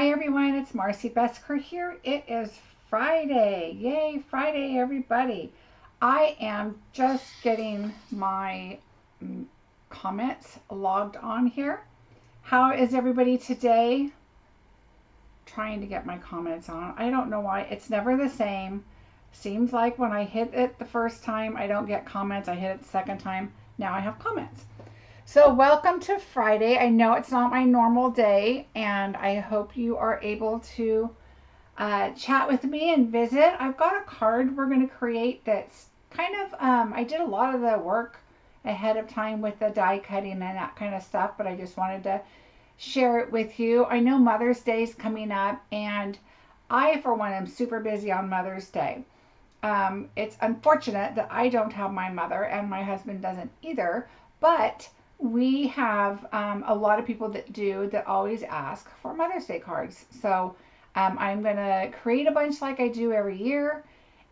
Hi everyone, it's Marcie Besecker here. It is Friday. Yay, Friday everybody. I am just getting my comments logged on here. How is everybody today? Trying to get my comments on. I don't know why. It's never the same. Seems like when I hit it the first time, I don't get comments. I hit it the second time. Now I have comments. So welcome to Friday. I know it's not my normal day, and I hope you are able to chat with me and visit. I've got a card we're going to create that's kind of, I did a lot of the work ahead of time with the die cutting and that kind of stuff, but I just wanted to share it with you. I know Mother's Day is coming up, and I, for one, am super busy on Mother's Day. It's unfortunate that I don't have my mother, and my husband doesn't either, but we have a lot of people that do, that always ask for Mother's Day cards. So I'm going to create a bunch like I do every year.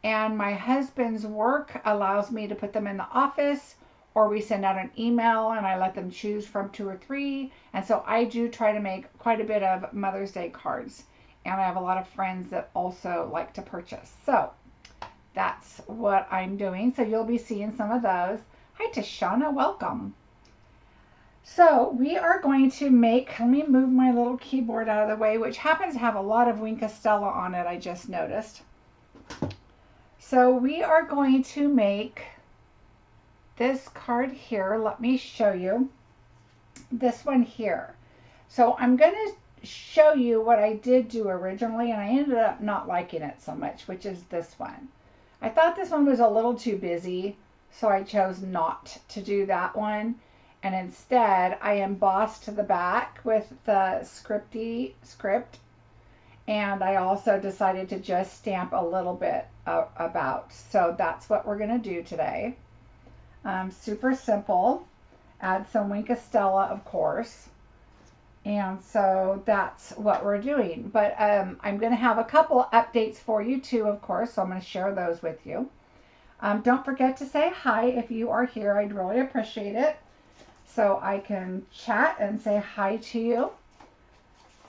And my husband's work allows me to put them in the office, or we send out an email and I let them choose from 2 or 3. And so I do try to make quite a bit of Mother's Day cards. And I have a lot of friends that also like to purchase. So that's what I'm doing. So you'll be seeing some of those. Hi, Tashana. Welcome. So we are going to make, let me move my little keyboard out of the way, which happens to have a lot of Wink of Stella on it, I just noticed. So we are going to make this card here. Let me show you this one here. So I'm going to show you what I did do originally, and I ended up not liking it so much, which is this one. I thought this one was a little too busy, so I chose not to do that one. And instead, I embossed the back with the script. And I also decided to just stamp a little bit about. So that's what we're going to do today. Super simple. Add some Wink of Stella, of course. And so that's what we're doing. But I'm going to have a couple updates for you too, of course. So I'm going to share those with you. Don't forget to say hi if you are here. I'd really appreciate it, so I can chat and say hi to you.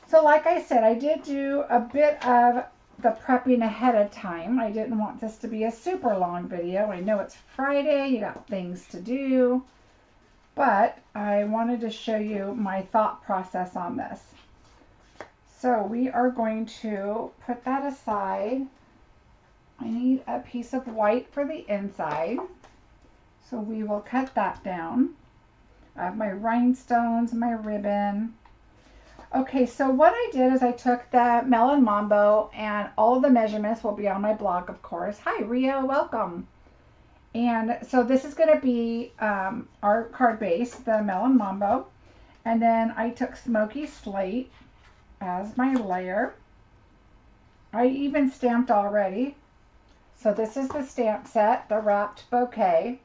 So like I said, I did do a bit of the prepping ahead of time. I didn't want this to be a super long video. I know it's Friday, you got things to do, but I wanted to show you my thought process on this. So we are going to put that aside. I need a piece of white for the inside, so we will cut that down. I have my rhinestones, my ribbon. Okay, so what I did is I took the Melon Mambo, and all of the measurements will be on my blog, of course. Hi, Rio, welcome. And so this is going to be our card base, the Melon Mambo. And then I took Smoky Slate as my layer. I even stamped already. So this is the stamp set, the wrapped bouquet.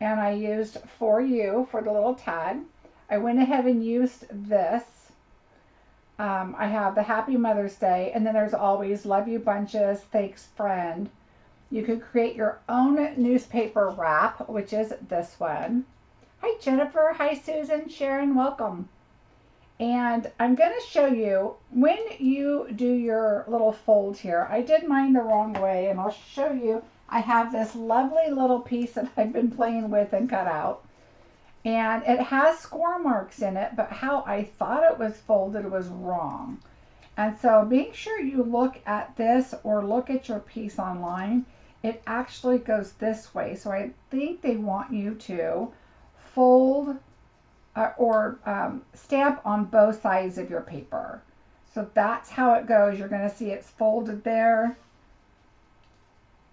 And I used For You for the little tag. I went ahead and used this. I have the Happy Mother's Day, and then there's always Love You Bunches, Thanks Friend. You could create your own newspaper wrap, which is this one. Hi Jennifer, hi Susan, Sharon, welcome. And I'm going to show you when you do your little fold here. I did mine the wrong way, and I'll show you. I have this lovely little piece that I've been playing with and cut out. And it has score marks in it, but how I thought it was folded was wrong. And so make sure you look at this or look at your piece online. It actually goes this way. So I think they want you to fold or stamp on both sides of your paper. So that's how it goes. You're going to see it's folded there.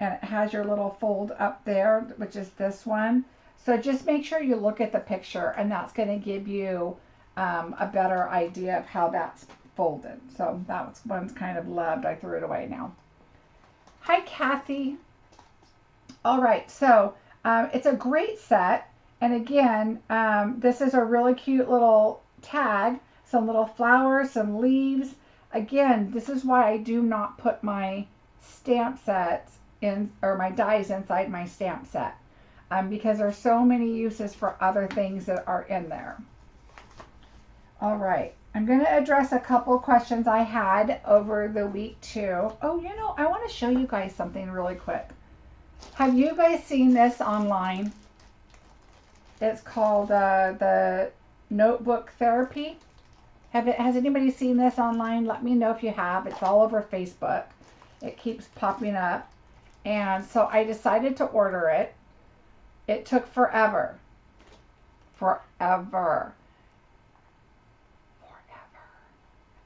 And it has your little fold up there, which is this one. So just make sure you look at the picture, and that's going to give you a better idea of how that's folded. So that one's kind of loved. I threw it away now. Hi, Kathy. All right, so it's a great set. And again, this is a really cute little tag, some little flowers, some leaves. Again, this is why I do not put my stamp sets in, or my dies inside my stamp set, because there's so many uses for other things that are in there. All right, I'm going to address a couple questions I had over the week too. Oh, you know, I want to show you guys something really quick. Have you guys seen this online? It's called the Notebook Therapy. Has anybody seen this online? Let me know if you have. It's all over Facebook. It keeps popping up. And so I decided to order it. It took forever. Forever.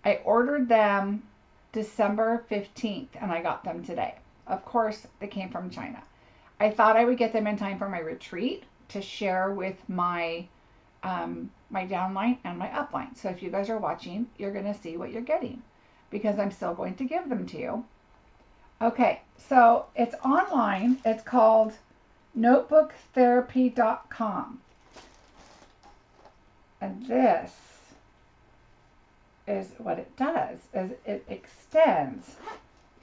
I ordered them December 15th and I got them today. Of course, they came from China. I thought I would get them in time for my retreat to share with my my downline and my upline. So if you guys are watching, you're going to see what you're getting because I'm still going to give them to you. Okay, so it's online. It's called notebooktherapy.com. And this is what it does, is it extends.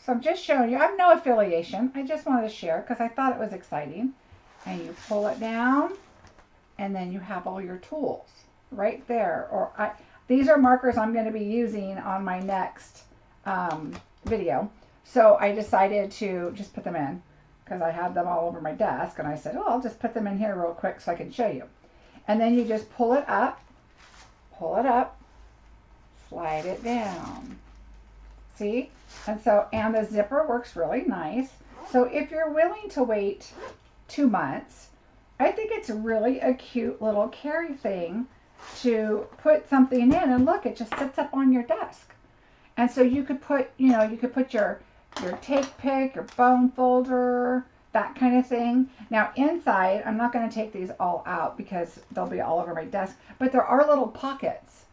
So I'm just showing you, I have no affiliation. I just wanted to share because I thought it was exciting. And you pull it down and then you have all your tools right there. These are markers I'm going to be using on my next video. So I decided to just put them in because I had them all over my desk and I said, oh, I'll just put them in here real quick so I can show you. And then you just pull it up, slide it down. See? And the zipper works really nice. So if you're willing to wait 2 months, I think it's really a cute little carry thing to put something in, and look, it just sits up on your desk. And so you could put, you could put your take pick, your bone folder, that kind of thing. Now inside, I'm not going to take these all out because they'll be all over my desk, but there are little pockets,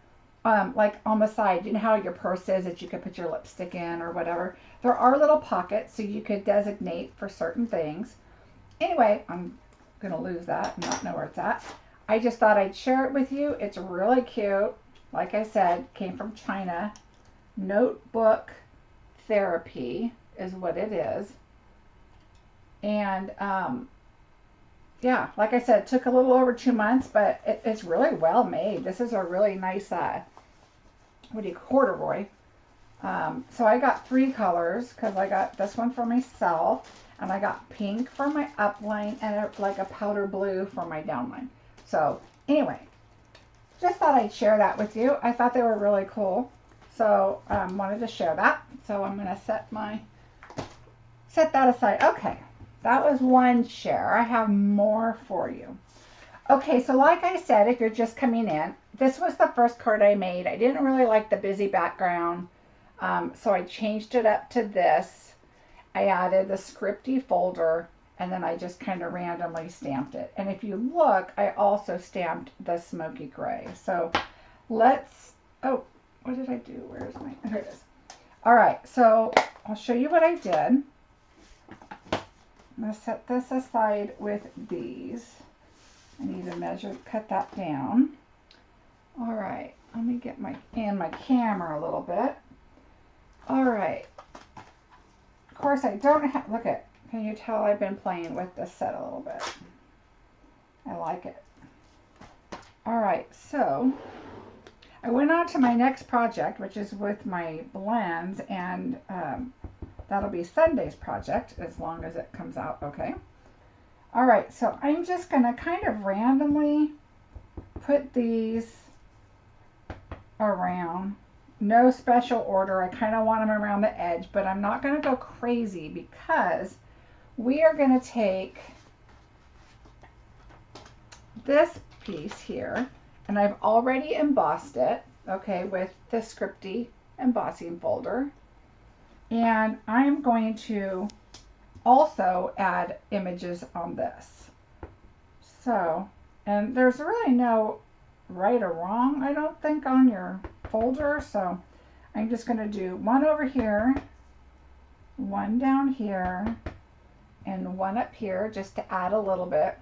like on the side. You know how your purse is that you could put your lipstick in or whatever? There are little pockets so you could designate for certain things. Anyway, I'm going to lose that and not know where it's at. I just thought I'd share it with you. It's really cute. Like I said, came from China. Notebook Therapy is what it is. And yeah, like I said, it took a little over 2 months, but it's really well made. This is a really nice, corduroy. So I got 3 colors because I got this one for myself, and I got pink for my upline and like a powder blue for my downline. So anyway, just thought I'd share that with you. I thought they were really cool. So wanted to share that. So I'm going to set that aside. Okay, that was one share. I have more for you. Okay, so like I said, if you're just coming in, this was the first card I made. I didn't really like the busy background, so I changed it up to this. I added the scripty folder, and then I just kind of randomly stamped it. And if you look, I also stamped the smoky gray. So let's, oh, what did I do? Where is my, here it is. All right, so I'll show you what I did. I'm going to set this aside with these. I need to cut that down. All right, let me get my camera a little bit. All right. Of course, I don't have, look at, can you tell I've been playing with this set a little bit? I like it. All right, so I went on to my next project, which is with my blends, and that'll be Sunday's project as long as it comes out okay. All right, so I'm just going to kind of randomly put these around. No special order. I kind of want them around the edge, but I'm not going to go crazy because we are going to take this piece here, and I've already embossed it, okay, with the scripty embossing folder. And I'm going to also add images on this. So, and there's really no right or wrong, I don't think, on your folder. So I'm just going to do one over here, one down here, and one up here just to add a little bit.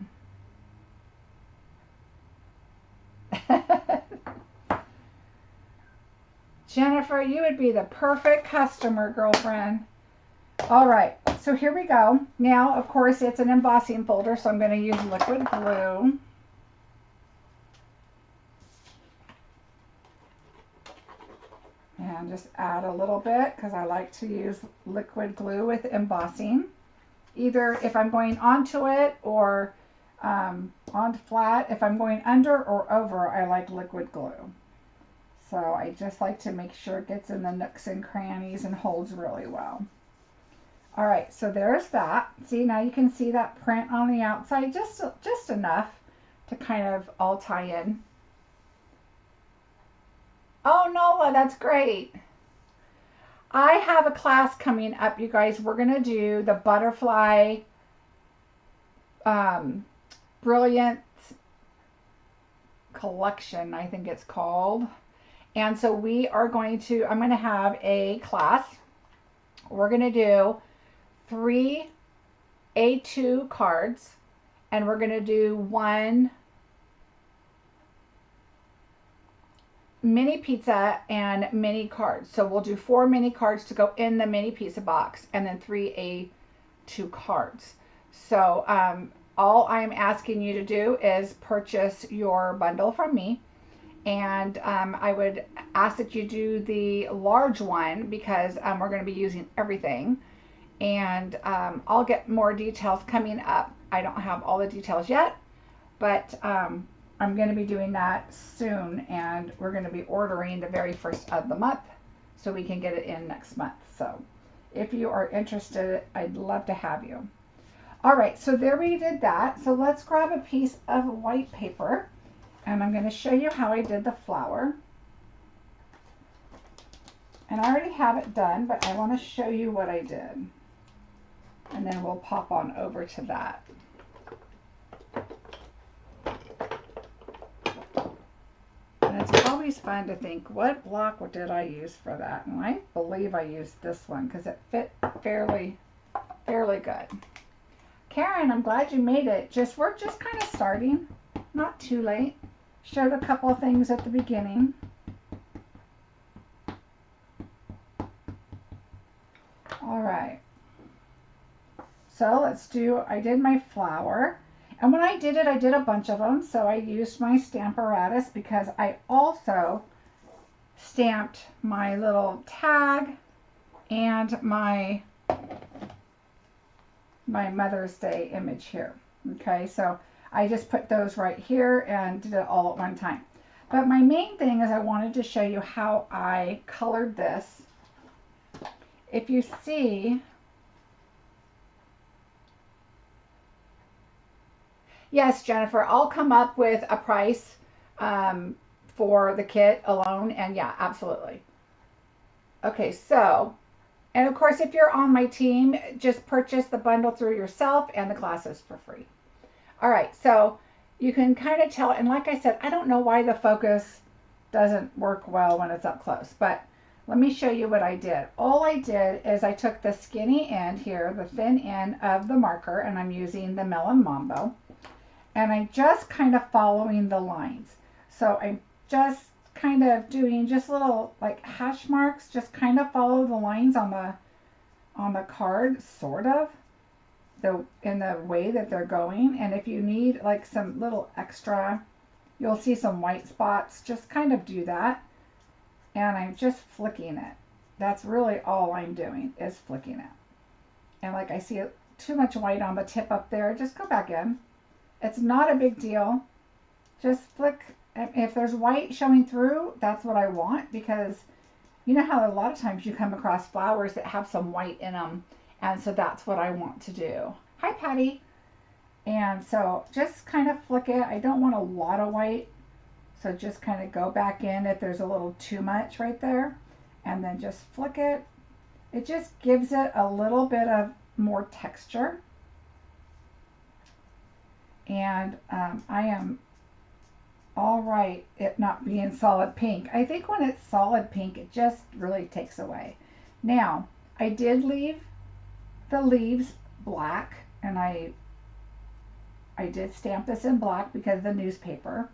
Jennifer, you would be the perfect customer, girlfriend. All right, so here we go. Now, of course, it's an embossing folder, so I'm going to use liquid glue. And just add a little bit because I like to use liquid glue with embossing. Either if I'm going onto it or on flat. If I'm going under or over, I like liquid glue. So I just like to make sure it gets in the nooks and crannies and holds really well. All right, so there's that. See, now you can see that print on the outside, just enough to kind of all tie in. Oh, Nola, that's great. I have a class coming up, you guys. We're going to do the butterfly brilliant collection, I think it's called. And so I'm going to have a class. We're going to do 3 A2 cards, and we're going to do 1 mini pizza and mini cards. So we'll do 4 mini cards to go in the mini pizza box, and then 3 A2 cards. So all I'm asking you to do is purchase your bundle from me. And I would ask that you do the large one because we're going to be using everything. And I'll get more details coming up. I don't have all the details yet, but I'm going to be doing that soon. And we're going to be ordering the very first of the month so we can get it in next month. So if you are interested, I'd love to have you. All right, so there we did that. So let's grab a piece of white paper. And I'm going to show you how I did the flower. And I already have it done, but I want to show you what I did. And then we'll pop on over to that. And it's always fun to think, what block did I use for that? And I believe I used this one because it fit fairly good. Karen, I'm glad you made it. We're just kind of starting, not too late. Showed a couple of things at the beginning. All right. So I did my flower. And when I did it, I did a bunch of them. So I used my Stamparatus because I also stamped my little tag and my Mother's Day image here. Okay, so I just put those right here and did it all at one time. But my main thing is I wanted to show you how I colored this. If you see, yes, Jennifer, I'll come up with a price for the kit alone. And yeah, absolutely. Okay, so, and of course, if you're on my team, just purchase the bundle through yourself and the classes for free. All right, so you can kind of tell, and like I said, I don't know why the focus doesn't work well when it's up close, but let me show you what I did. All I did is I took the skinny end here, the thin end of the marker, and I'm using the Melon Mambo, and I'm just kind of following the lines. So I'm just kind of doing just little like hash marks, just kind of follow the lines on the card, sort of. In the way that they're going. And if you need like some little extra, you'll see some white spots, just kind of do that. And I'm just flicking it. That's really all I'm doing is flicking it. And like I see too much white on the tip up there, just go back in. It's not a big deal. Just flick. If there's white showing through, that's what I want, because you know how a lot of times you come across flowers that have some white in them. And so that's what I want to do. Hi, Patty. And so just kind of flick it. I don't want a lot of white. So just kind of go back in if there's a little too much right there. And then just flick it. It just gives it a little bit of more texture. And I am all right it not being solid pink. I think when it's solid pink, it just really takes away. Now, I did leave the leaves black, and I did stamp this in black because of the newspaper.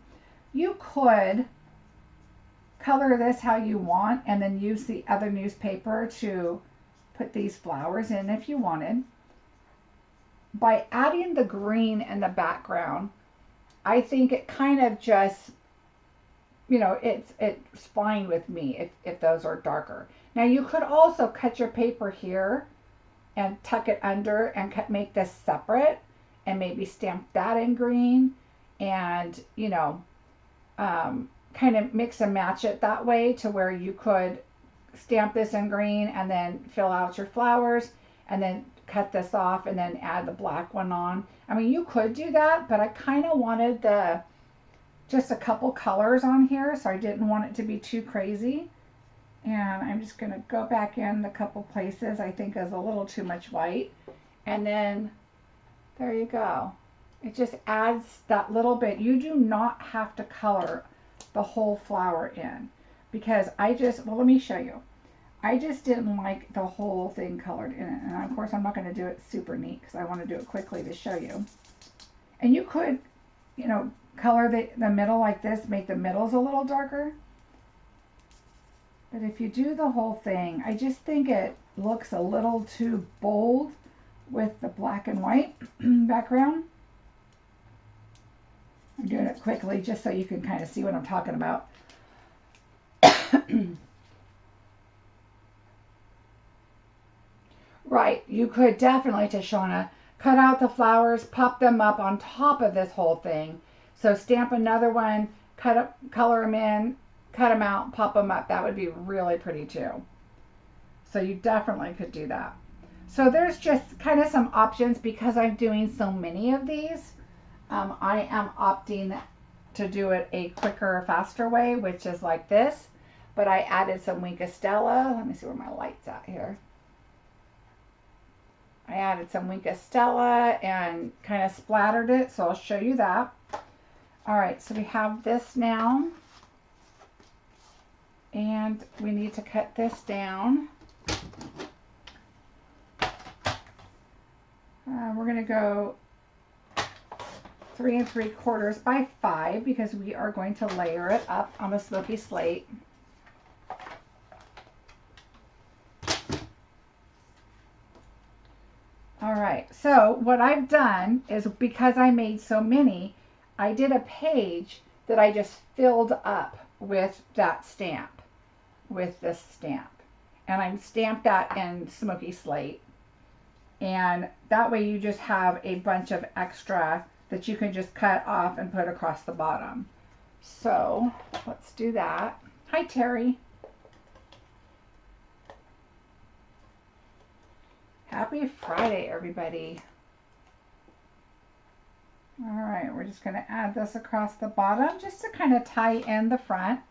You could color this how you want and then use the other newspaper to put these flowers in if you wanted. By adding the green in the background, I think it kind of just you know, it's fine with me if those are darker. Now you could also cut your paper here and tuck it under and make this separate and maybe stamp that in green and, you know, kind of mix and match it that way to where you could stamp this in green and then fill out your flowers and then cut this off and then add the black one on. I mean, you could do that, but I kind of wanted just a couple colors on here, so I didn't want it to be too crazy. And I'm just going to go back in a couple places I think is a little too much white. And then there you go. It just adds that little bit. You do not have to color the whole flower in, because well, let me show you. I just didn't like the whole thing colored in it. And of course, I'm not going to do it super neat because I want to do it quickly to show you. And you could, you know, color the middle like this, make the middles a little darker. But if you do the whole thing, I just think it looks a little too bold with the black and white background. I'm doing it quickly just so you can kind of see what I'm talking about. Right, you could definitely, Tashana, cut out the flowers, pop them up on top of this whole thing. So stamp another one, color them in, cut them out, pop them up. That would be really pretty too. So you definitely could do that. So there's just kind of some options because I'm doing so many of these. I am opting to do it a quicker, faster way, which is like this. But I added some Wink of Stella. Let me see where my light's at here. I added some Wink of Stella and kind of splattered it, so I'll show you that. All right, so we have this now. And we need to cut this down. We're going to go 3 3/4 by 5 because we are going to layer it up on a smoky slate. All right, so what I've done is, because I made so many, I did a page that I just filled up with that stamp, with this stamp. And I stamped that in smoky slate. And that way you just have a bunch of extra that you can just cut off and put across the bottom. So let's do that. Hi, Terry. Happy Friday, everybody. All right, we're just going to add this across the bottom just to kind of tie in the front.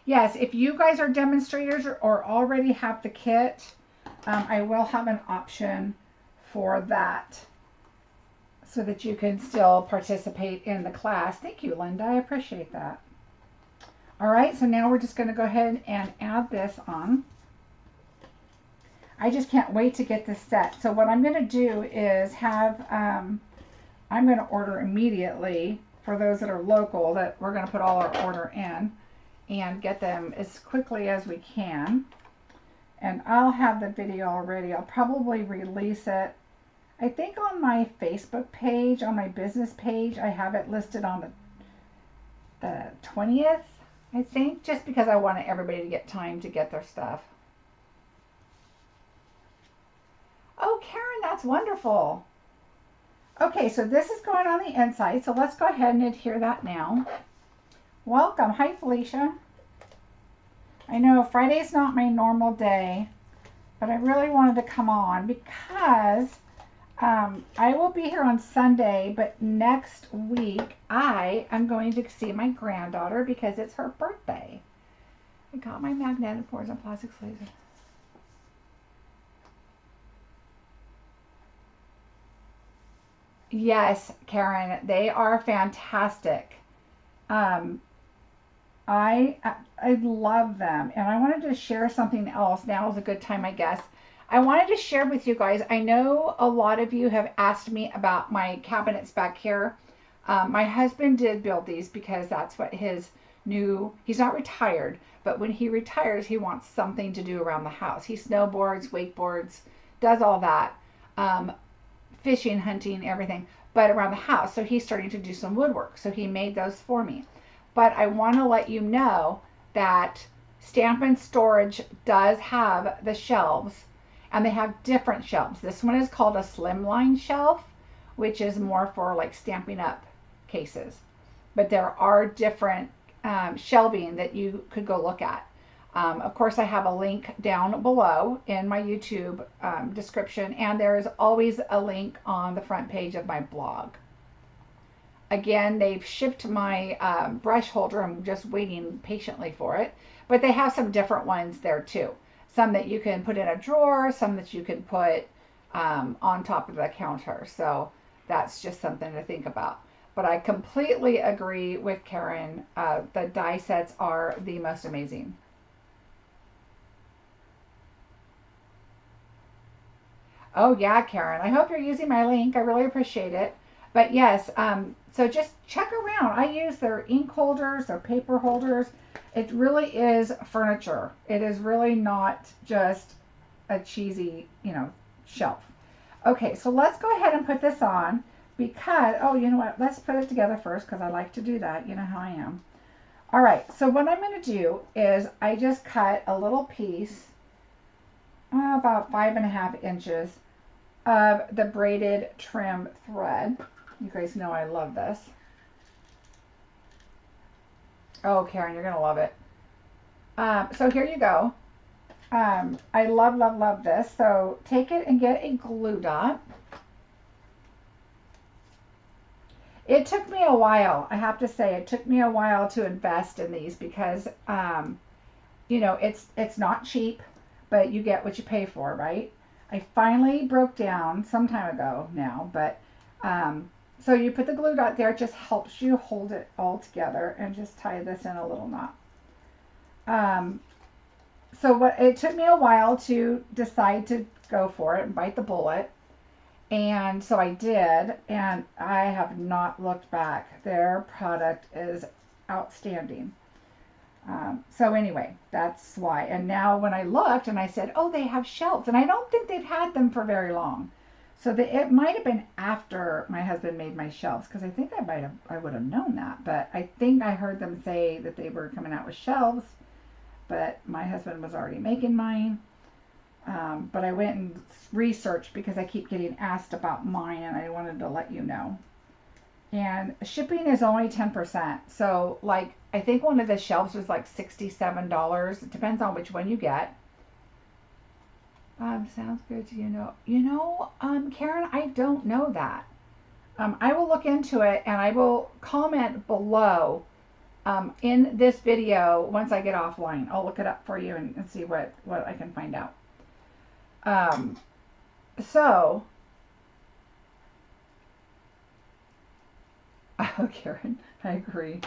Yes, if you guys are demonstrators or already have the kit, I will have an option for that so that you can still participate in the class. Thank you, Linda. I appreciate that. All right, so now we're just going to go ahead and add this on. I just can't wait to get this set. So what I'm going to do is have, I'm going to order immediately for those that are local, that we're going to put all our order in and get them as quickly as we can. And I'll have the video already. I'll probably release it, I think, on my Facebook page, on my business page. I have it listed on the 20th, I think, just because I wanted everybody to get time to get their stuff. Oh, Karen, that's wonderful. Okay, so this is going on the inside, so let's go ahead and adhere that now. Welcome. Hi, Felicia. I know Friday's not my normal day, but I really wanted to come on because I will be here on Sunday, but next week I am going to see my granddaughter because it's her birthday. I got my magnetic boards and plastic sleeves. Yes, Karen, they are fantastic. I love them, and I wanted to share something else. Now is a good time, I guess. I wanted to share with you guys. I know a lot of you have asked me about my cabinets back here. My husband did build these because that's what his new. He's not retired, but when he retires, he wants something to do around the house. He snowboards, wakeboards, does all that. Fishing, hunting, everything. but around the house. So he's starting to do some woodwork. So he made those for me. But I want to let you know that Stampin' Storage does have the shelves, and they have different shelves. This one is called a slimline shelf, which is more for like Stampin' Up cases. But there are different shelving that you could go look at. Of course, I have a link down below in my YouTube description, and there is always a link on the front page of my blog. Again, they've shipped my brush holder. I'm just waiting patiently for it. But they have some different ones there too. Some that you can put in a drawer, some that you can put on top of the counter. So that's just something to think about. But I completely agree with Karen. The die sets are the most amazing. Oh yeah, Karen. I hope you're using my link. I really appreciate it. But yes, so just check around. I use their ink holders, their paper holders. It really is furniture. It is really not just a cheesy, shelf. Okay, so let's go ahead and put this on because, oh, you know what? Let's put it together first because I like to do that. You know how I am. All right, so what I'm going to do is I just cut a little piece, about 5.5 inches of the braided trim thread. You guys know I love this. Oh, Karen, you're going to love it. So here you go. I love, love, love this. So take it and get a glue dot. It took me a while. I have to say, it took me a while to invest in these because, it's not cheap, but you get what you pay for, right? I finally broke down some time ago now, but so you put the glue dot there. It just helps you hold it all together, and just tie this in a little knot. So it took me a while to decide to go for it and bite the bullet, and so I did, and I have not looked back. Their product is outstanding. So anyway, that's why. And now when I looked and I said, oh, they have shelves, and I don't think they've had them for very long. So it might have been after my husband made my shelves, because I think I would have known that. But I think I heard them say that they were coming out with shelves, but my husband was already making mine. But I went and researched because I keep getting asked about mine, and I wanted to let you know. And shipping is only 10%. So like, I think one of the shelves was like $67. It depends on which one you get. Sounds good to Karen, I don't know that. I will look into it, and I will comment below in this video once I get offline. I'll look it up for you and see what I can find out. So, oh, Karen, I agree.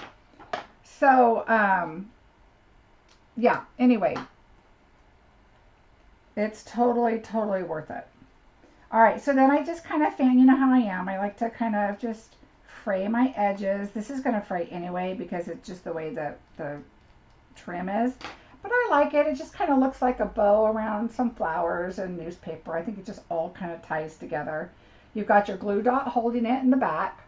So, yeah, anyway, it's totally, totally worth it. All right, so then I just kind of fan, you know how I am. I like to kind of just fray my edges. This is going to fray anyway because it's just the way the trim is. But I like it. It just kind of looks like a bow around some flowers and newspaper. I think it just all kind of ties together. You've got your glue dot holding it in the back.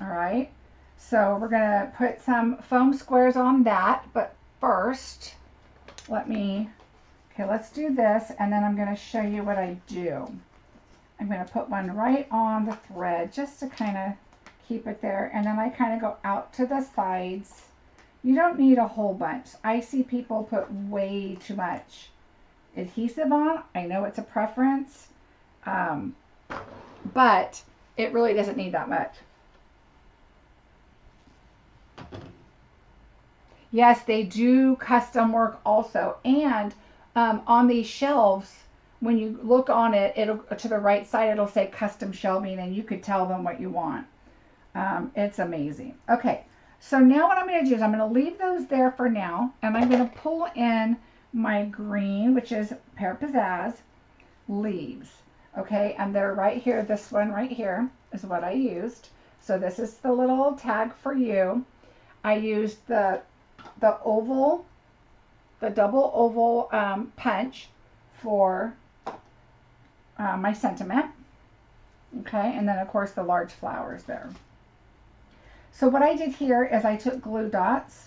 All right. So we're going to put some foam squares on that. But first, let's do this. And then I'm going to show you what I do. I'm going to put one right on the thread just to kind of keep it there. And then I kind of go out to the sides. You don't need a whole bunch. I see people put way too much adhesive on. I know it's a preference, but it really doesn't need that much. Yes, they do custom work also. And on these shelves, when you look on it, it'll to the right side, it'll say custom shelving, and you could tell them what you want. It's amazing. Okay. So now what I'm going to do is I'm going to leave those there for now, and I'm going to pull in my green, which is Pear Pizzazz leaves. Okay, and they're right here. This one right here is what I used. So this is the little tag for you. I used the oval, the double oval punch for my sentiment. Okay, and then of course the large flowers there. So what I did here is I took glue dots,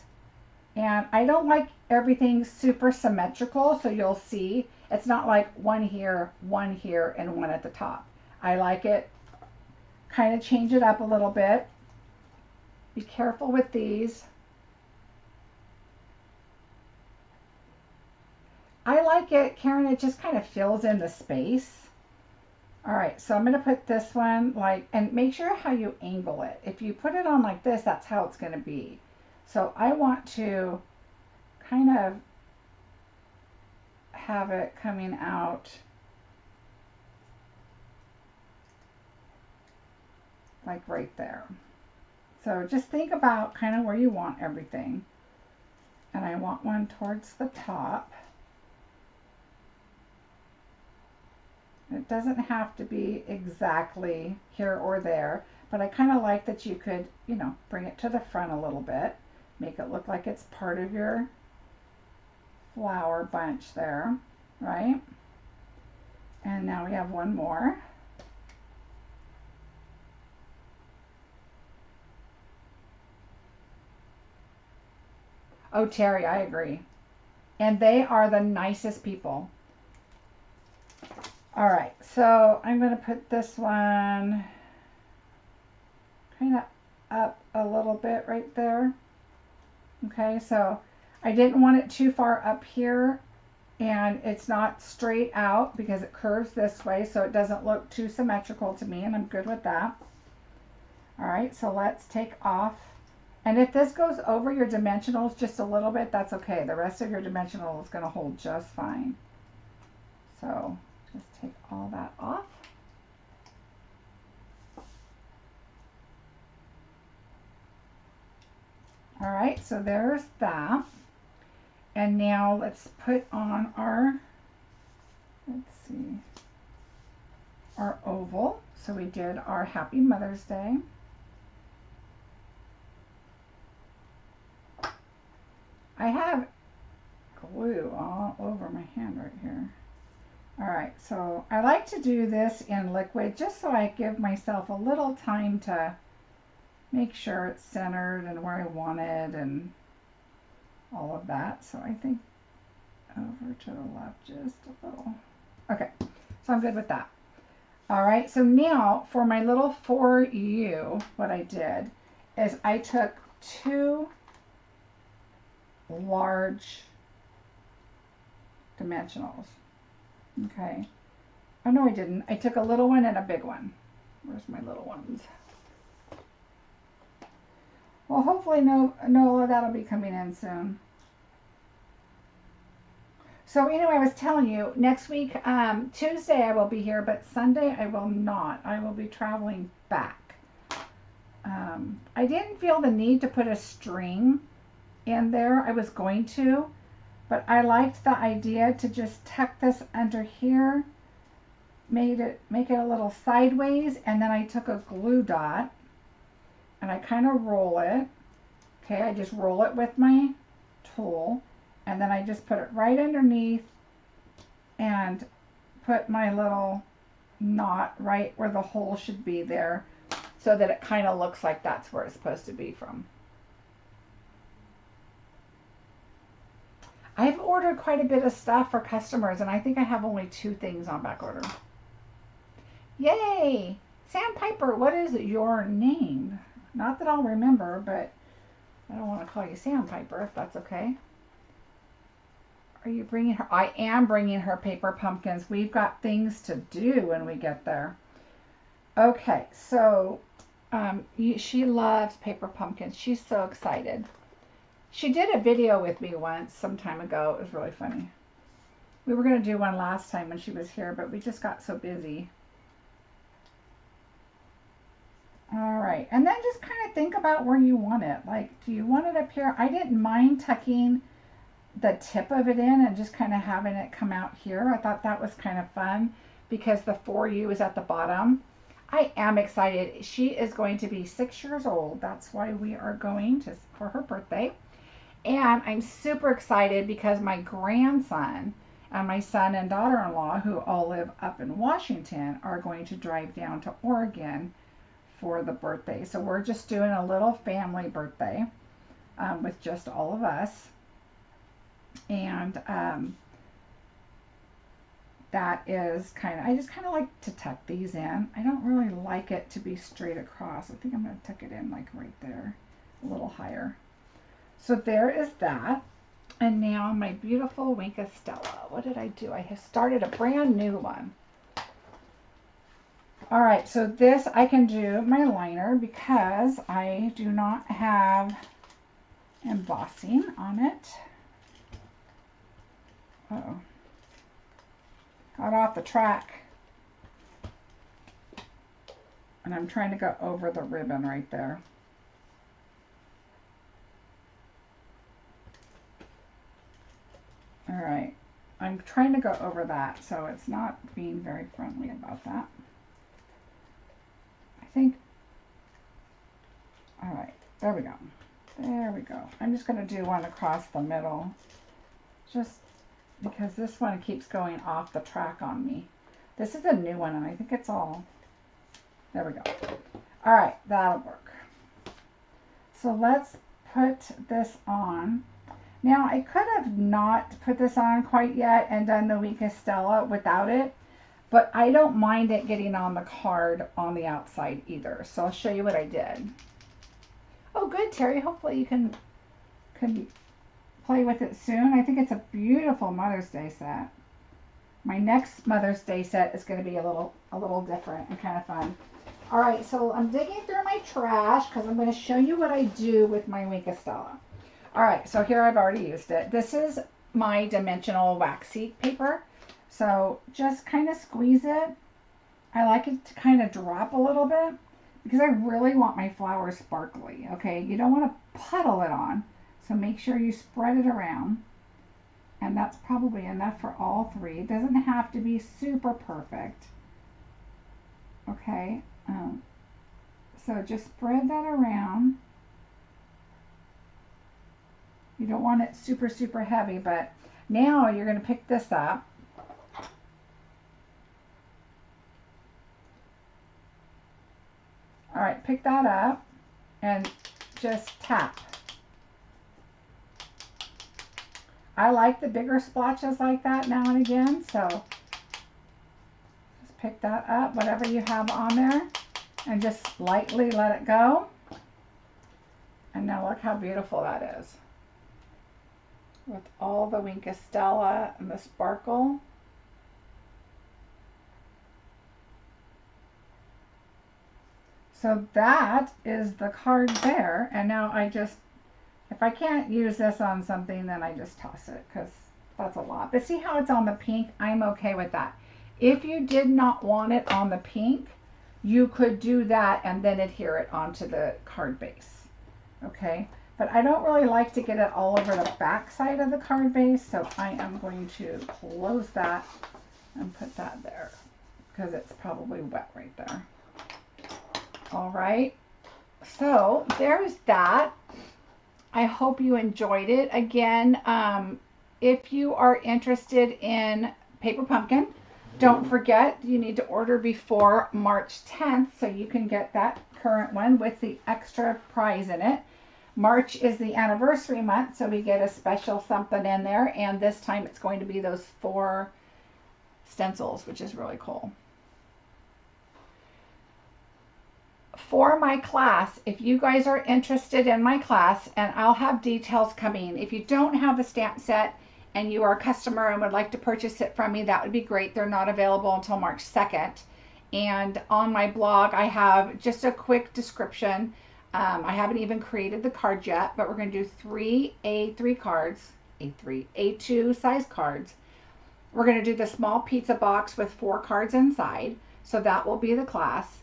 and I don't like everything super symmetrical, so you'll see it's not like one here, and one at the top. I like it, kind of change it up a little bit. Be careful with these. I like it, Karen, it just kind of fills in the space. All right, so I'm going to put this one like, and make sure how you angle it. If you put it on like this, that's how it's going to be. So I want to kind of have it coming out like right there. So just think about kind of where you want everything. And I want one towards the top. It doesn't have to be exactly here or there, but I kind of like that you could, you know, bring it to the front a little bit, make it look like it's part of your flower bunch there, right? And now we have one more. Oh, Terry, I agree. And they are the nicest people. All right, so I'm going to put this one kind of up a little bit right there. Okay, so I didn't want it too far up here, and it's not straight out because it curves this way, so it doesn't look too symmetrical to me, and I'm good with that. All right, so let's take off. And if this goes over your dimensionals just a little bit, that's okay. The rest of your dimensional is going to hold just fine. So just take all that off. All right, so there's that. And now let's put on our, let's see, our oval. So we did our Happy Mother's Day. I have glue all over my hand right here. All right, so I like to do this in liquid just so I give myself a little time to make sure it's centered and where I want it and all of that. So I think over to the left just a little. Okay, so I'm good with that. All right, so now for my little For You, what I did is I took two large dimensionals. Okay. Oh, no, I didn't. I took a little one and a big one. Where's my little ones? Well, hopefully Nola, that'll be coming in soon. So anyway, I was telling you, next week, Tuesday I will be here, but Sunday I will not. I will be traveling back. I didn't feel the need to put a string in there. I was going to, but I liked the idea to just tuck this under here, make it a little sideways, and then I took a glue dot and I kind of roll it. Okay, I just roll it with my tool, and then I just put it right underneath and put my little knot right where the hole should be there, so that it kind of looks like that's where it's supposed to be from. I've ordered quite a bit of stuff for customers, and I think I have only 2 things on back order. Yay! Sandpiper, what is your name? Not that I'll remember, but I don't want to call you Sandpiper, if that's okay. Are you bringing her? I am bringing her paper pumpkins. We've got things to do when we get there. Okay, so she loves paper pumpkins. She's so excited. She did a video with me once some time ago. It was really funny. We were going to do one last time when she was here, but we just got so busy. All right, and then just kind of think about where you want it. Like, do you want it up here? I didn't mind tucking the tip of it in and just kind of having it come out here. I thought that was kind of fun because the For You is at the bottom. I am excited. She is going to be 6 years old. That's why we are going to for her birthday. And I'm super excited because my grandson And my son and daughter-in-law, who all live up in Washington, are going to drive down to Oregon for the birthday. So we're just doing a little family birthday with just all of us. And that is I just kind of like to tuck these in. I don't really like it to be straight across. I think I'm going to tuck it in like right there, a little higher. So there is that. And now my beautiful Wink of Stella. What did I do? I have started a brand new one. All right, so this I can do my liner because I do not have embossing on it. Uh-oh. Got off the track. And I'm trying to go over the ribbon right there. All right, I'm trying to go over that, so it's not being very friendly about that. I think, all right, there we go. There we go. I'm just going to do one across the middle, just because this one keeps going off the track on me. This is a new one, and I think it's all, there we go. All right, that'll work. So let's put this on. Now, I could have not put this on quite yet and done the Wink of Stella without it, but I don't mind it getting on the card on the outside either. So I'll show you what I did. Oh, good, Terry. Hopefully you can play with it soon. I think it's a beautiful Mother's Day set. My next Mother's Day set is going to be a little different and kind of fun. All right, so I'm digging through my trash because I'm going to show you what I do with my Wink of Stella. All right, so here I've already used it. This is my dimensional waxy paper. So just kind of squeeze it. I like it to kind of drop a little bit because I really want my flowers sparkly, okay? You don't want to puddle it on. So make sure you spread it around. And that's probably enough for all three. It doesn't have to be super perfect. Okay, so just spread that around. You don't want it super, super heavy, but now you're going to pick this up. All right, pick that up and just tap. I like the bigger splotches like that now and again, so just pick that up, whatever you have on there, and just lightly let it go. And now look how beautiful that is. With all the Wink of Stella and the sparkle. So that is the card there. And now I just, if I can't use this on something, then I just toss it because that's a lot. But see how it's on the pink? I'm okay with that. If you did not want it on the pink, you could do that and then adhere it onto the card base. Okay? But I don't really like to get it all over the back side of the card base, so I am going to close that and put that there because it's probably wet right there. All right, so there's that. I hope you enjoyed it. Again, if you are interested in Paper Pumpkin, don't forget you need to order before March 10th so you can get that current one with the extra prize in it. March is the anniversary month, so we get a special something in there, and this time it's going to be those 4 stencils, which is really cool. For my class, if you guys are interested in my class, and I'll have details coming. If you don't have a stamp set and you are a customer and would like to purchase it from me, that would be great. They're not available until March 2nd. And on my blog, I have just a quick description. I haven't even created the card yet, but we're going to do 3 A3 cards, A2 size cards. We're going to do the small pizza box with 4 cards inside. So that will be the class.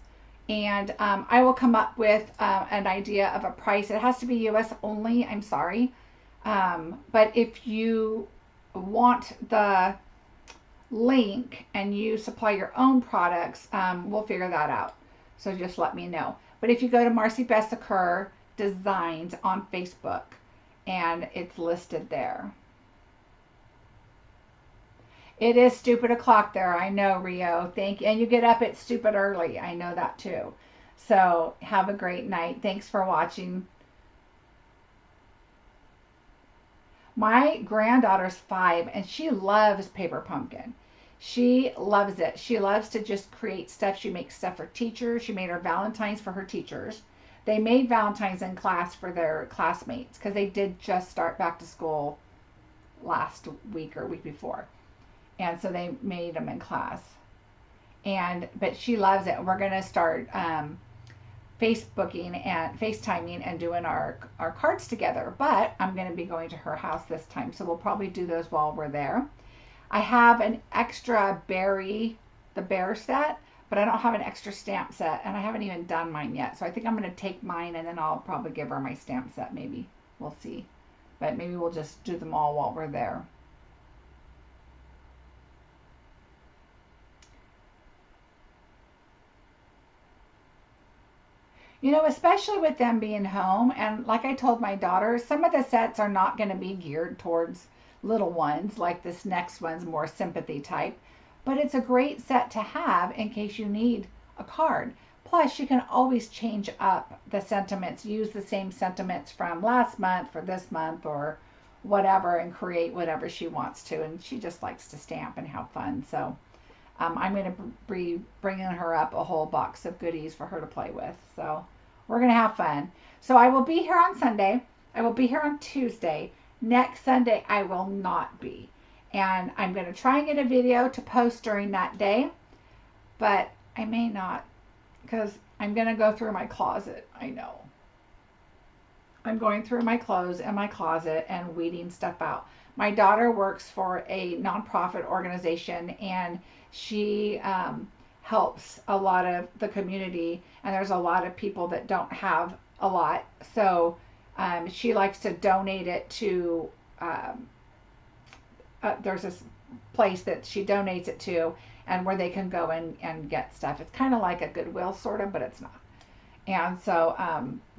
And I will come up with an idea of a price. It has to be US only, I'm sorry. But if you want the link and you supply your own products, we'll figure that out. So just let me know. But if you go to Marcie Besecker Designs on Facebook, and it's listed there. It is stupid o'clock there. I know, Rio. Thank you. And you get up at stupid early. I know that too. So have a great night. Thanks for watching. My granddaughter's 5 and she loves paper pumpkin. She loves it. She loves to just create stuff. She makes stuff for teachers. She made her Valentines for her teachers. They made Valentines in class for their classmates because they did just start back to school last week or week before. And so they made them in class. But she loves it. We're going to start Facebooking and FaceTiming and doing our cards together. But I'm going to be going to her house this time. So we'll probably do those while we're there. I have an extra the bear set, but I don't have an extra stamp set. And I haven't even done mine yet. So I think I'm going to take mine and then I'll probably give her my stamp set maybe. We'll see. But maybe we'll just do them all while we're there. You know, especially with them being home, and like I told my daughter, some of the sets are not going to be geared towards little ones, like this next one's more sympathy type, but it's a great set to have in case you need a card. Plus, you can always change up the sentiments, use the same sentiments from last month for this month or whatever, and create whatever she wants to. And she just likes to stamp and have fun. So I'm going to be bringing her up a whole box of goodies for her to play with. So we're going to have fun. So I will be here on Sunday. I will be here on Tuesday. Next Sunday, I will not be. And I'm going to try and get a video to post during that day. But I may not because I'm going to go through my closet. I know. I'm going through my clothes and my closet and weeding stuff out. My daughter works for a nonprofit organization and she helps a lot of the community, and there's a lot of people that don't have a lot. So she likes to donate it to, there's this place that she donates it to and where they can go and get stuff. It's kind of like a Goodwill sort of, but it's not. And so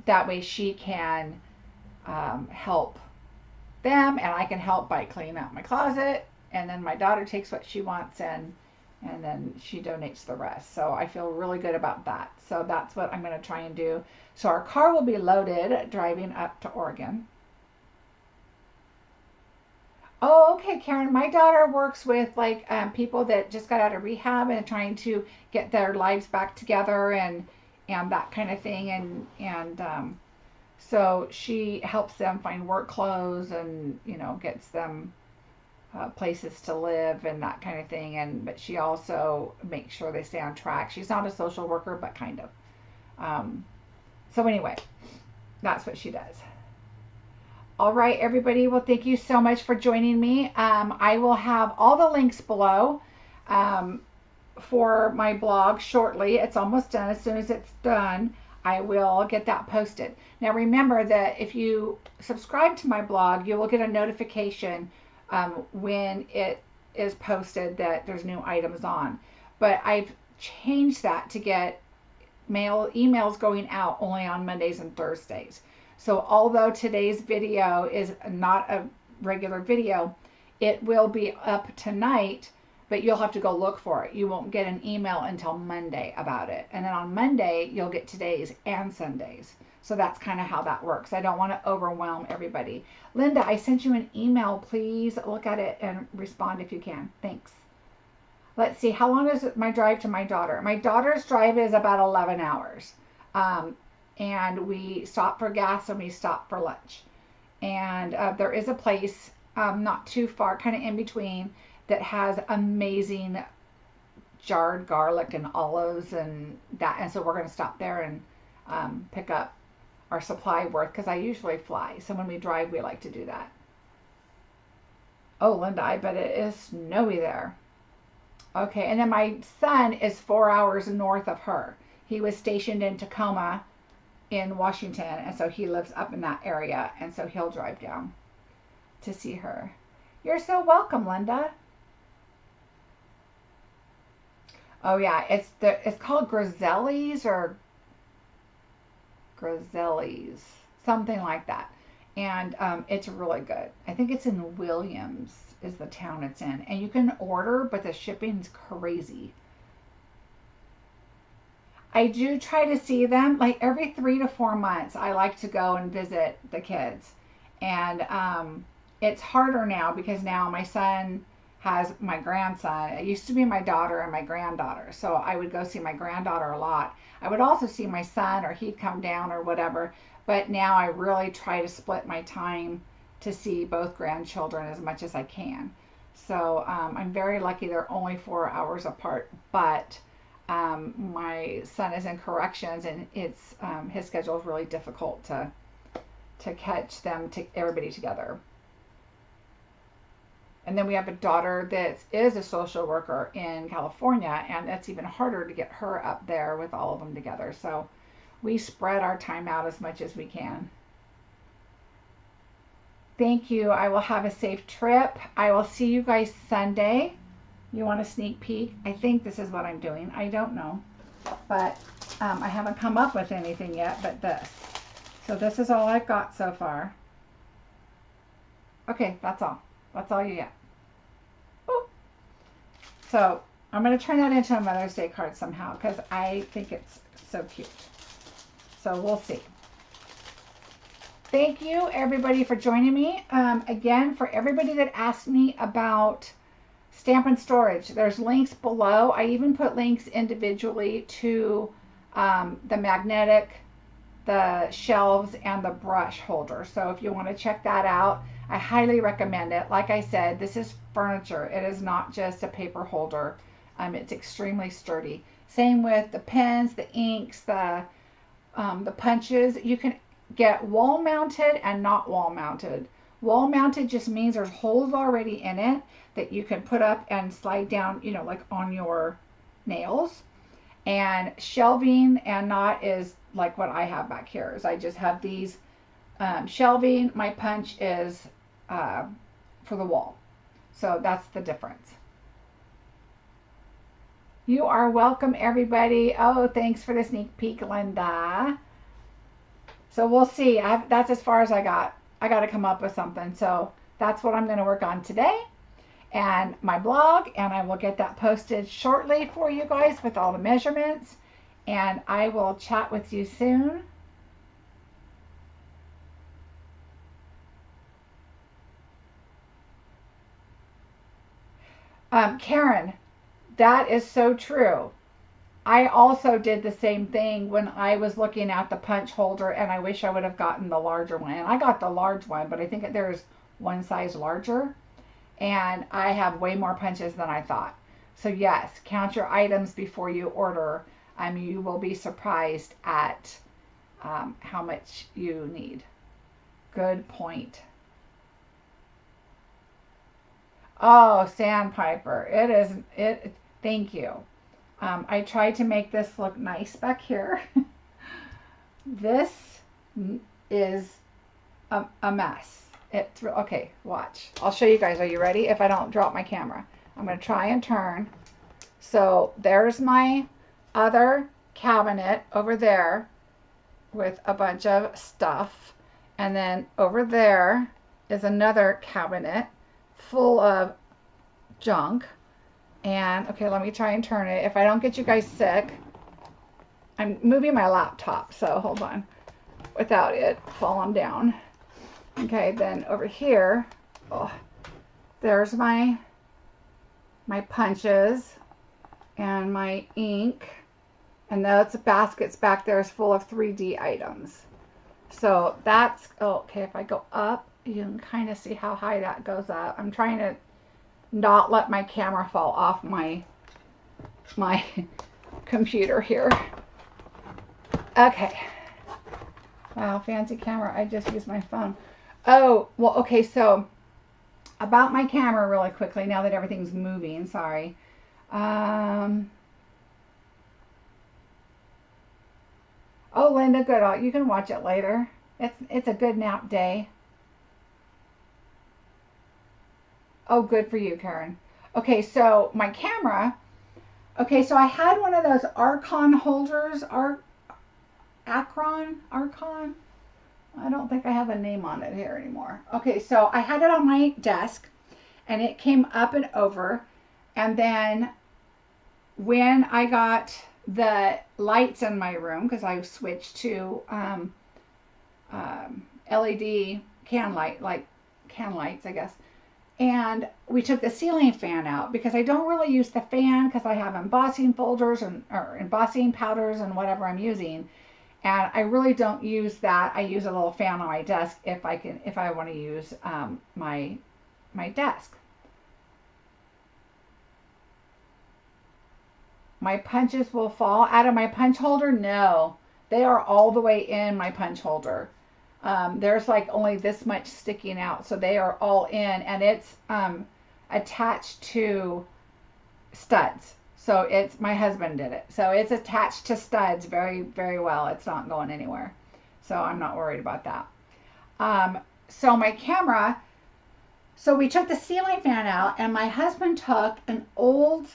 that way she can help them and I can help by cleaning out my closet, and then my daughter takes what she wants and then she donates the rest. So I feel really good about that. So that's what I'm going to try and do. So our car will be loaded driving up to Oregon. Oh, okay, Karen. My daughter works with like people that just got out of rehab and trying to get their lives back together and that kind of thing. And so she helps them find work clothes and, you know, gets them places to live and that kind of thing. But she also makes sure they stay on track. She's not a social worker, but kind of. So anyway, that's what she does. All right, everybody. Well, thank you so much for joining me. I will have all the links below for my blog shortly. It's almost done. As soon as it's done, I will get that posted. Now, remember that if you subscribe to my blog, you will get a notification when it is posted that there's new items on. But I've changed that to get emails going out only on Mondays and Thursdays. So although today's video is not a regular video, it will be up tonight, but you'll have to go look for it. You won't get an email until Monday about it. And then on Monday, you'll get today's and Sundays. So that's kind of how that works. I don't want to overwhelm everybody. Linda, I sent you an email. Please look at it and respond if you can. Thanks. Let's see. How long is my drive to my daughter? My daughter's drive is about 11 hours. And we stop for gas and we stop for lunch. And there is a place not too far, kind of in between, that has amazing jarred garlic and olives and that. And so we're going to stop there and pick up our supply worth because I usually fly. So when we drive, we like to do that. Oh, Linda, I bet it is snowy there. Okay, and then my son is 4 hours north of her. He was stationed in Tacoma in Washington, and so he lives up in that area, and so he'll drive down to see her. You're so welcome, Linda. Oh yeah, it's called Griselli's or Griselli's, something like that. and it's really good. I think it's in Williams is the town it's in, and you can order, but the shipping's crazy. I do try to see them like every 3 to 4 months. I like to go and visit the kids, and it's harder now because now my son has my grandson. It used to be my daughter and my granddaughter, so I would go see my granddaughter a lot. I would also see my son, or he'd come down or whatever. But now I really try to split my time to see both grandchildren as much as I can. So I'm very lucky they're only 4 hours apart, but my son is in corrections, and it's his schedule is really difficult to catch them to everybody together. And then we have a daughter that is a social worker in California, and it's even harder to get her up there with all of them together. So we spread our time out as much as we can. Thank you. I will have a safe trip. I will see you guys Sunday. You want a sneak peek? I think this is what I'm doing. I don't know. But I haven't come up with anything yet but this. So this is all I've got so far. Okay, that's all. That's all you get. Ooh. So I'm going to turn that into a Mother's Day card somehow because I think it's so cute. So we'll see. Thank you, everybody, for joining me. Again, for everybody that asked me about Stampin' Storage, there's links below. I even put links individually to the magnetic, the shelves, and the brush holder. So if you want to check that out, I highly recommend it. Like I said, this is furniture. It is not just a paper holder. It's extremely sturdy. Same with the pens, the inks, the punches. You can get wall mounted and not wall mounted. Wall mounted just means there's holes already in it that you can put up and slide down, you know, like on your nails. And shelving and not is like what I have back here. Is I just have these shelving. My punch is for the wall. So that's the difference. You are welcome, everybody. Oh, thanks for the sneak peek, Linda. So we'll see. That's as far as I got. I got to come up with something. So that's what I'm going to work on today. And my blog, and I will get that posted shortly for you guys with all the measurements. And I will chat with you soon. Karen, that is so true. I also did the same thing when I was looking at the punch holder, and I wish I would have gotten the larger one. And I got the large one, but I think there's one size larger. And I have way more punches than I thought. So yes, count your items before you order. You will be surprised at how much you need. Good point. Oh, sandpiper. Thank you. I tried to make this look nice back here. This is a mess. Okay, watch. I'll show you guys. Are you ready? If I don't drop my camera, I'm going to try and turn. So there's my other cabinet over there with a bunch of stuff. And then over there is another cabinet full of junk. And okay, let me try and turn it. If I don't get you guys sick, I'm moving my laptop, so hold on, without it falling down. Okay, then over here, oh, there's my punches and my ink, and those baskets back there is full of 3D items. So that's, oh, okay, if I go up, you can kind of see how high that goes up. I'm trying to not let my camera fall off my computer here. Okay. Wow, fancy camera. I just used my phone. Oh, well, okay, so about my camera really quickly, now that everything's moving, sorry. Oh, Linda, good. You can watch it later. It's a good nap day. Oh, good for you, Karen. Okay, so my camera. Okay, so I had one of those Archon holders. Archon. I don't think I have a name on it here anymore. Okay, so I had it on my desk and it came up and over. And then when I got the lights in my room, because I switched to LED can lights, I guess. And we took the ceiling fan out because I don't really use the fan because I have embossing folders or embossing powders and whatever I'm using. And I really don't use that. I use a little fan on my desk if I want to use my desk. My punches will fall out of my punch holder? No, they are all the way in my punch holder. There's like only this much sticking out, so they are all in, and it's attached to studs. So it's, my husband did it. So it's attached to studs very, very well. It's not going anywhere. So I'm not worried about that. So my camera, so we took the ceiling fan out, and my husband took an old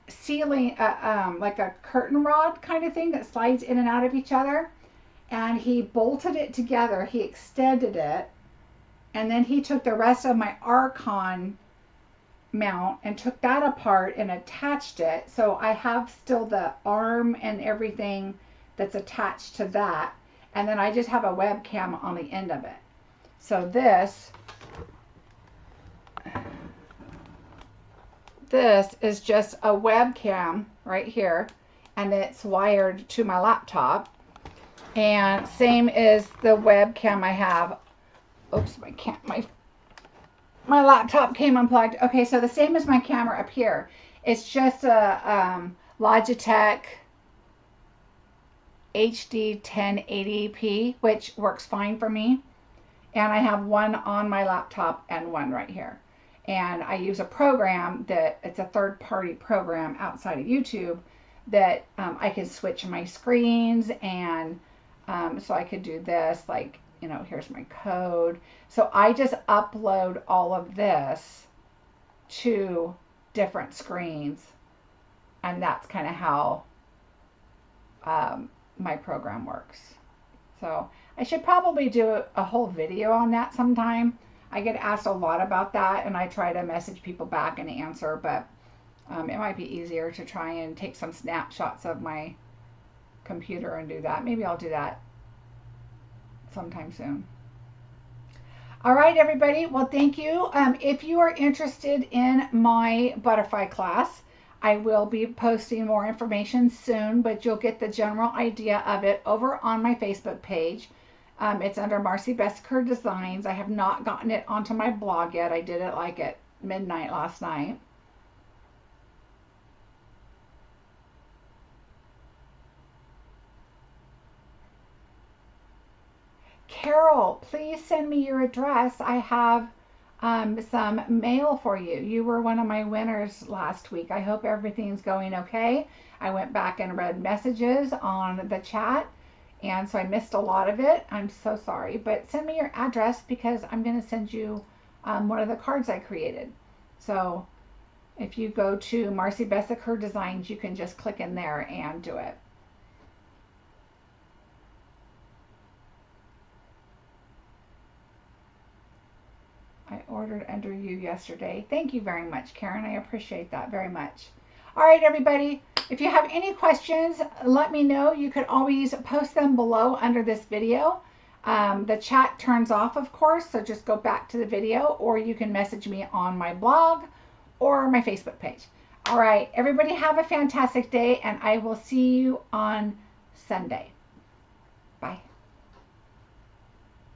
ceiling, like a curtain rod kind of thing that slides in and out of each other. And he bolted it together, he extended it, and then he took the rest of my Archon mount and took that apart and attached it. So I have still the arm and everything that's attached to that. And then I just have a webcam on the end of it. So this is just a webcam right here, and it's wired to my laptop. And same as the webcam I have. Oops, my laptop came unplugged. Okay, so the same as my camera up here. It's just a Logitech HD 1080p, which works fine for me. And I have one on my laptop and one right here. And I use a program that, it's a third-party program outside of YouTube that I can switch my screens, and so I could do this, like, you know, here's my code. So I just upload all of this to different screens, and that's kind of how my program works. So I should probably do a whole video on that sometime. I get asked a lot about that, and I try to message people back and answer, but it might be easier to try and take some snapshots of my computer and do that. Maybe I'll do that sometime soon. All right, everybody. Well, thank you. If you are interested in my butterfly class, I will be posting more information soon, but you'll get the general idea of it over on my Facebook page. It's under Marcie Besecker Designs. I have not gotten it onto my blog yet. I did it like at midnight last night. Carol, please send me your address. I have some mail for you. You were one of my winners last week. I hope everything's going okay. I went back and read messages on the chat, and so I missed a lot of it. I'm so sorry, but send me your address because I'm going to send you one of the cards I created. So if you go to Marcie Besecker Designs, you can just click in there and do it. I ordered under you yesterday. Thank you very much, Karen. I appreciate that very much. All right, everybody. If you have any questions, let me know. You could always post them below under this video. The chat turns off, of course, so just go back to the video, or you can message me on my blog or my Facebook page. All right, everybody have a fantastic day, and I will see you on Sunday. Bye.